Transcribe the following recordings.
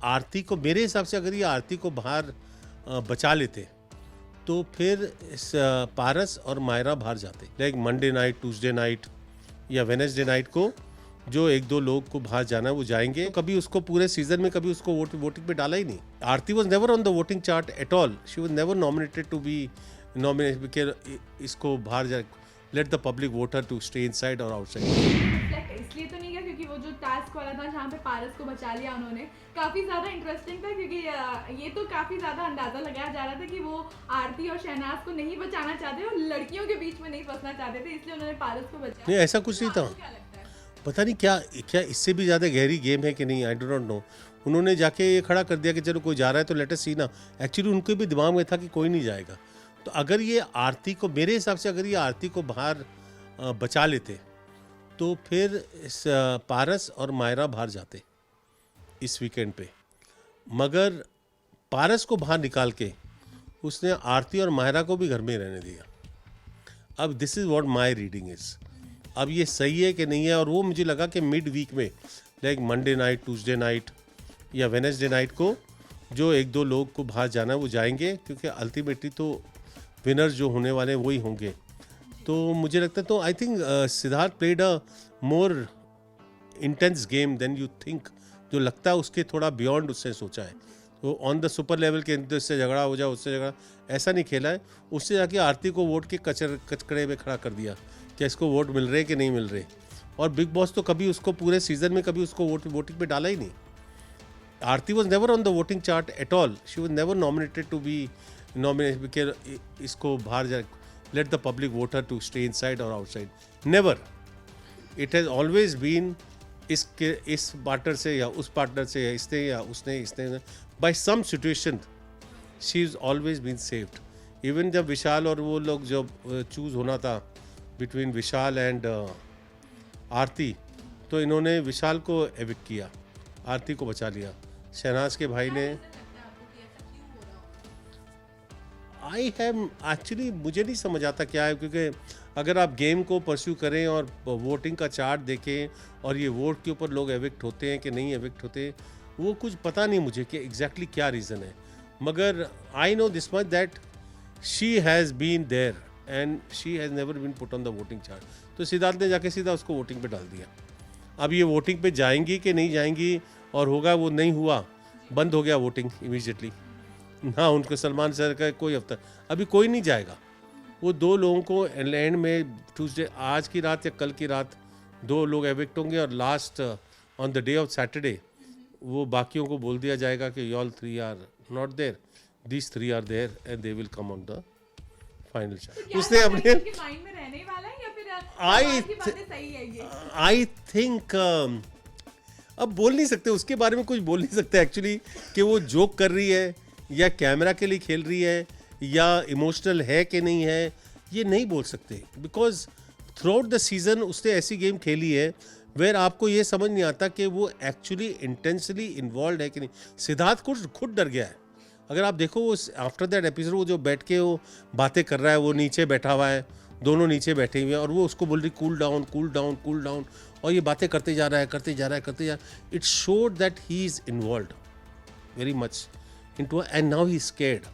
आरती को, मेरे हिसाब से अगर ये आरती को बाहर बचा लेते तो फिर पारस और मायरा बाहर जाते। Like Monday night, Tuesday night या वेडनेसडे नाइट को जो एक दो लोग को बाहर जाना है वो जाएंगे। कभी उसको पूरे सीजन में कभी उसको वोटिंग पे डाला ही नहीं। Aarti was never on the voting chart at all. She was never nominated to be nominated. इसको बाहर जा, let the public voter to stay inside और आउटसाइड। इसलिए तो नहीं गया क्योंकि वो जो टास्क वाला था जहाँ पे पारस को बचा लिया उन्होंने, काफी ज्यादा इंटरेस्टिंग था, क्योंकि ये तो काफी ज्यादा अंदाजा लगाया जा रहा था कि वो आरती और शहनाज को नहीं बचाना चाहते और लड़कियों के बीच में नहीं फंसना चाहते थे, इसलिए उन्होंने पारस को बचाया। नहीं, ऐसा कुछ नहीं था। पता नहीं क्या इससे भी ज़्यादा गहरी गेम है कि नहीं, आई डो नॉट नो। उन्होंने जाके ये खड़ा कर दिया कि चलो कोई जा रहा है तो लेट अस सी ना। एक्चुअली उनके भी दिमाग में था कि कोई नहीं जाएगा। तो अगर ये आरती को, मेरे हिसाब से अगर ये आरती को बाहर बचा लेते तो फिर पारस और मायरा बाहर जाते इस वीकेंड पे। मगर पारस को बाहर निकाल के उसने आरती और मायरा को भी घर में ही रहने दिया। अब this is what my reading is. अब ये सही है कि नहीं है, और वो मुझे लगा कि मिड वीक में like Monday night, Tuesday night या वेडनेसडे नाइट को जो एक दो लोग को बाहर जाना है वो जाएंगे, क्योंकि अल्टीमेटली तो विनर्स जो होने वाले हैं वही होंगे। तो मुझे लगता है, तो I think Siddharth played a more intense game than you think. जो लगता है उसके थोड़ा बियॉन्ड उससे सोचा है। तो ऑन द सुपर लेवल के इससे झगड़ा हो जाए, उससे झगड़ा, ऐसा नहीं खेला है। उससे जाके आरती को वोट के कचकड़े में खड़ा कर दिया कि इसको वोट मिल रहे कि नहीं मिल रहे। और बिग बॉस तो कभी उसको पूरे सीजन में कभी उसको वोटिंग पे डाला ही नहीं। Aarti was never on the voting chart at all. She was never nominated to be nominated. इसको बाहर जा, let the public voter to stay inside और outside. Never. It has always been इस पार्टनर से या उस पार्टनर से या इसने या इसने by some situation she is always been saved. Even जब विशाल और वो लोग जब चूज़ होना था बिटवीन विशाल एंड आरती, तो इन्होंने विशाल को एविक्ट किया, आरती को बचा लिया। शहनाज के भाई ने आई हैव एक्चुअली, मुझे नहीं समझ आता क्या है, क्योंकि अगर आप गेम को परस्यू करें और वोटिंग का चार्ट देखें और ये वोट के ऊपर लोग एविक्ट होते हैं कि नहीं एविक्ट होते, वो कुछ पता नहीं मुझे कि एग्जैक्टली क्या रीज़न है। मगर I know this much that she has been there and she has never been put on the voting chart. तो सिद्धार्थ ने जाके सीधा उसको वोटिंग पे डाल दिया। अब ये वोटिंग पे जाएंगी कि नहीं जाएंगी, और होगा वो नहीं हुआ, बंद हो गया वोटिंग इमीडिएटली ना। उनको सलमान सर का कोई हफ्ता, अभी कोई नहीं जाएगा। वो दो लोगों को एंड में ट्यूसडे, आज की रात या कल की रात, दो लोग एविक्ट होंगे और last on the day of Saturday वो बाकियों को बोल दिया जाएगा कि all three are not there, this three are there and they will come on the final chart. उसने अपने माइंड में रहने वाला है या फिर आई थिंक अब बोल नहीं सकते उसके बारे में, कुछ बोल नहीं सकते एक्चुअली कि वो जोक कर रही है या कैमरा के लिए खेल रही है या इमोशनल है कि नहीं है, ये नहीं बोल सकते। Because through out the season उसने ऐसी गेम खेली है वेयर आपको ये समझ नहीं आता कि वो एक्चुअली इंटेंसली इन्वॉल्व है कि नहीं। सिद्धार्थ खुद डर गया है। अगर आप देखो वो आफ्टर दैट एपिसोड, वो जो बैठ के वो बातें कर रहा है, वो नीचे बैठा हुआ है, दोनों नीचे बैठे हुए हैं और वो उसको बोल रही cool down cool down cool down, और ये बातें करते जा रहा है। It showed that he is involve very much into, and now he is scared.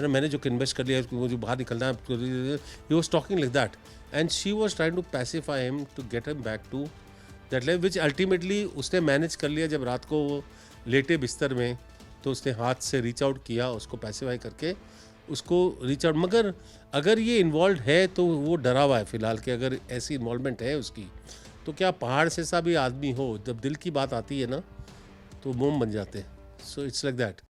मैंने जो कन्विंस कर लिया वो जो बाहर निकलना है, he was talking like that and she was trying to pacify him to get him back to that level, which ultimately उसने मैनेज कर लिया। जब रात को वो लेटे बिस्तर में तो उसने हाथ से रीच आउट किया, उसको पैसिफाई करके उसको रीच आउट। मगर अगर ये इन्वॉल्व है तो वो डरा हुआ है फिलहाल कि अगर ऐसी इन्वॉल्वमेंट है उसकी, तो क्या पहाड़ से सा भी आदमी हो, जब दिल की बात आती है ना तो मोम बन जाते हैं। So it's like that.